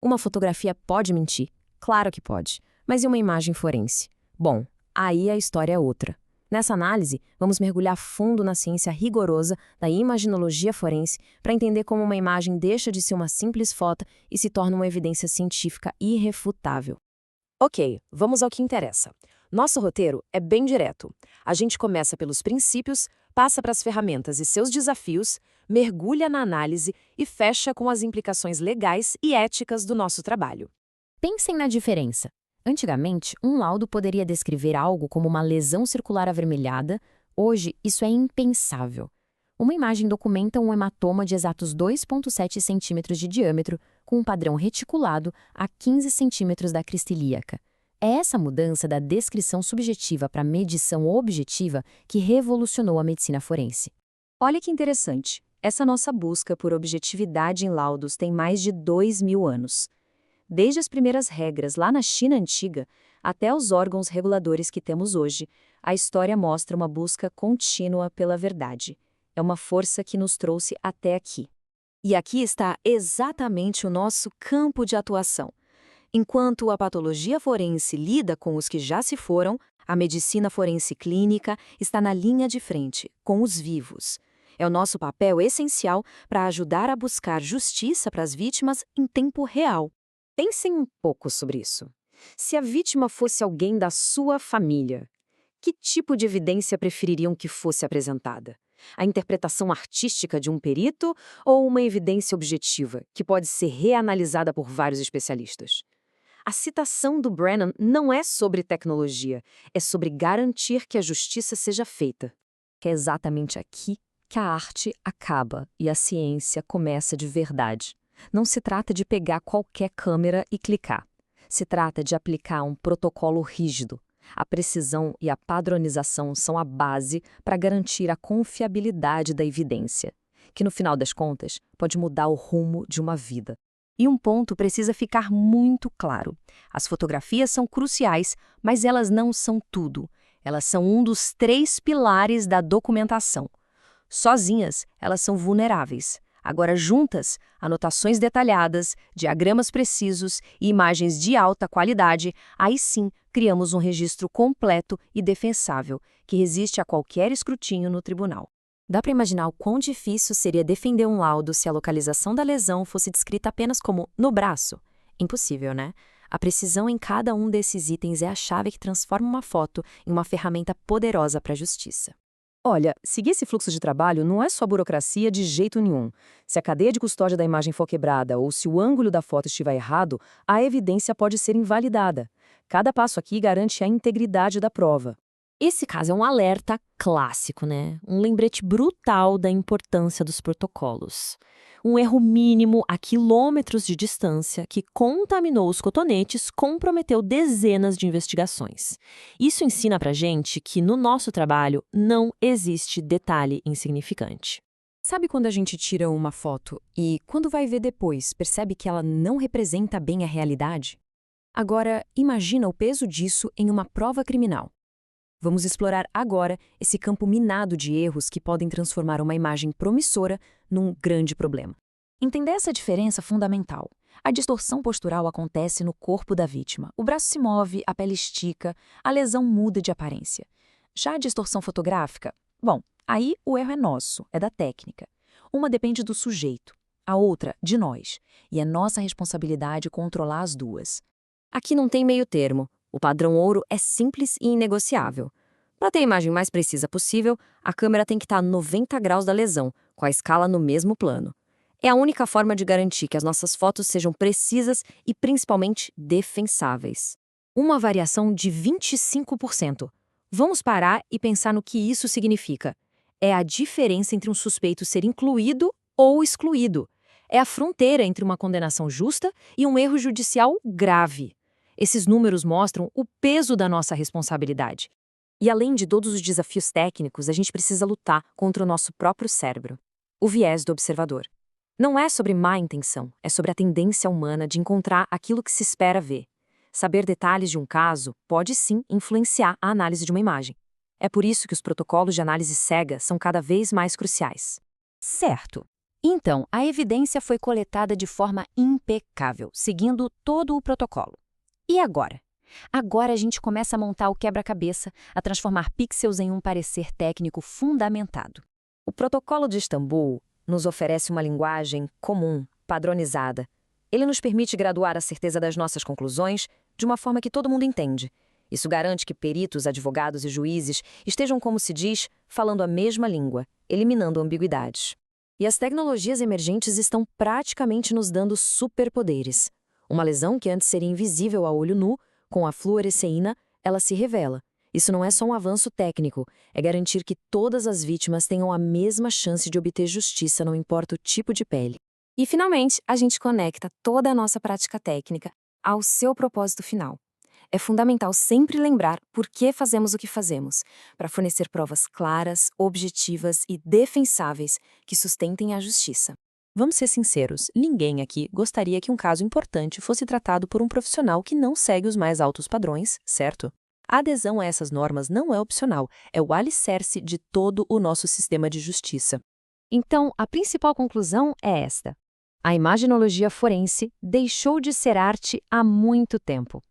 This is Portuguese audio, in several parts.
Uma fotografia pode mentir? Claro que pode. Mas e uma imagem forense? Bom, aí a história é outra. Nessa análise, vamos mergulhar fundo na ciência rigorosa da imaginologia forense para entender como uma imagem deixa de ser uma simples foto e se torna uma evidência científica irrefutável. Ok, vamos ao que interessa. Nosso roteiro é bem direto. A gente começa pelos princípios, passa para as ferramentas e seus desafios, mergulha na análise e fecha com as implicações legais e éticas do nosso trabalho. Pensem na diferença. Antigamente, um laudo poderia descrever algo como uma lesão circular avermelhada. Hoje, isso é impensável. Uma imagem documenta um hematoma de exatos 2,7 centímetros de diâmetro, com um padrão reticulado a 15 centímetros da crista ilíaca. É essa mudança da descrição subjetiva para a medição objetiva que revolucionou a medicina forense. Olha que interessante. Essa nossa busca por objetividade em laudos tem mais de 2.000 anos. Desde as primeiras regras lá na China antiga até os órgãos reguladores que temos hoje, a história mostra uma busca contínua pela verdade. É uma força que nos trouxe até aqui. E aqui está exatamente o nosso campo de atuação. Enquanto a patologia forense lida com os que já se foram, a medicina forense clínica está na linha de frente, com os vivos. É o nosso papel essencial para ajudar a buscar justiça para as vítimas em tempo real. Pensem um pouco sobre isso. Se a vítima fosse alguém da sua família, que tipo de evidência prefeririam que fosse apresentada? A interpretação artística de um perito ou uma evidência objetiva, que pode ser reanalisada por vários especialistas? A citação do Brennan não é sobre tecnologia, é sobre garantir que a justiça seja feita. É exatamente aqui que a arte acaba e a ciência começa de verdade. Não se trata de pegar qualquer câmera e clicar. Se trata de aplicar um protocolo rígido. A precisão e a padronização são a base para garantir a confiabilidade da evidência, que no final das contas pode mudar o rumo de uma vida. E um ponto precisa ficar muito claro. As fotografias são cruciais, mas elas não são tudo. Elas são um dos 3 pilares da documentação. Sozinhas, elas são vulneráveis. Agora, juntas, anotações detalhadas, diagramas precisos e imagens de alta qualidade, aí sim criamos um registro completo e defensável, que resiste a qualquer escrutínio no tribunal. Dá para imaginar o quão difícil seria defender um laudo se a localização da lesão fosse descrita apenas como no braço? Impossível, né? A precisão em cada um desses itens é a chave que transforma uma foto em uma ferramenta poderosa para a justiça. Olha, seguir esse fluxo de trabalho não é só burocracia de jeito nenhum. Se a cadeia de custódia da imagem for quebrada ou se o ângulo da foto estiver errado, a evidência pode ser invalidada. Cada passo aqui garante a integridade da prova. Esse caso é um alerta clássico, né? Um lembrete brutal da importância dos protocolos. Um erro mínimo a quilômetros de distância que contaminou os cotonetes comprometeu dezenas de investigações. Isso ensina pra gente que no nosso trabalho não existe detalhe insignificante. Sabe quando a gente tira uma foto e, quando vai ver depois, percebe que ela não representa bem a realidade? Agora, imagina o peso disso em uma prova criminal. Vamos explorar agora esse campo minado de erros que podem transformar uma imagem promissora num grande problema. Entender essa diferença é fundamental. A distorção postural acontece no corpo da vítima. O braço se move, a pele estica, a lesão muda de aparência. Já a distorção fotográfica? Bom, aí o erro é nosso, é da técnica. Uma depende do sujeito, a outra de nós. E é nossa responsabilidade controlar as duas. Aqui não tem meio termo. O padrão ouro é simples e inegociável. Para ter a imagem mais precisa possível, a câmera tem que estar a 90 graus da lesão, com a escala no mesmo plano. É a única forma de garantir que as nossas fotos sejam precisas e principalmente defensáveis. Uma variação de 25%. Vamos parar e pensar no que isso significa. É a diferença entre um suspeito ser incluído ou excluído. É a fronteira entre uma condenação justa e um erro judicial grave. Esses números mostram o peso da nossa responsabilidade. E além de todos os desafios técnicos, a gente precisa lutar contra o nosso próprio cérebro. O viés do observador. Não é sobre má intenção, é sobre a tendência humana de encontrar aquilo que se espera ver. Saber detalhes de um caso pode sim influenciar a análise de uma imagem. É por isso que os protocolos de análise cega são cada vez mais cruciais. Certo. Então, a evidência foi coletada de forma impecável, seguindo todo o protocolo. E agora? Agora a gente começa a montar o quebra-cabeça, a transformar pixels em um parecer técnico fundamentado. O Protocolo de Istambul nos oferece uma linguagem comum, padronizada. Ele nos permite graduar a certeza das nossas conclusões de uma forma que todo mundo entende. Isso garante que peritos, advogados e juízes estejam, como se diz, falando a mesma língua, eliminando ambiguidades. E as tecnologias emergentes estão praticamente nos dando superpoderes. Uma lesão que antes seria invisível a olho nu, com a fluoresceína, ela se revela. Isso não é só um avanço técnico, é garantir que todas as vítimas tenham a mesma chance de obter justiça, não importa o tipo de pele. E, finalmente, a gente conecta toda a nossa prática técnica ao seu propósito final. É fundamental sempre lembrar por que fazemos o que fazemos, para fornecer provas claras, objetivas e defensáveis que sustentem a justiça. Vamos ser sinceros, ninguém aqui gostaria que um caso importante fosse tratado por um profissional que não segue os mais altos padrões, certo? A adesão a essas normas não é opcional, é o alicerce de todo o nosso sistema de justiça. Então, a principal conclusão é esta: a imaginologia forense deixou de ser arte há muito tempo.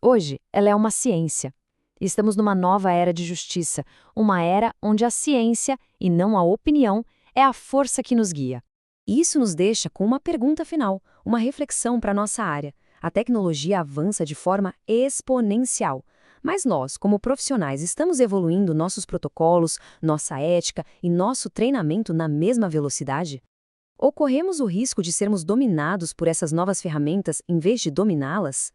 Hoje, ela é uma ciência. Estamos numa nova era de justiça, uma era onde a ciência, e não a opinião, é a força que nos guia. E isso nos deixa com uma pergunta final, uma reflexão para a nossa área. A tecnologia avança de forma exponencial, mas nós, como profissionais, estamos evoluindo nossos protocolos, nossa ética e nosso treinamento na mesma velocidade? Ou corremos o risco de sermos dominados por essas novas ferramentas em vez de dominá-las?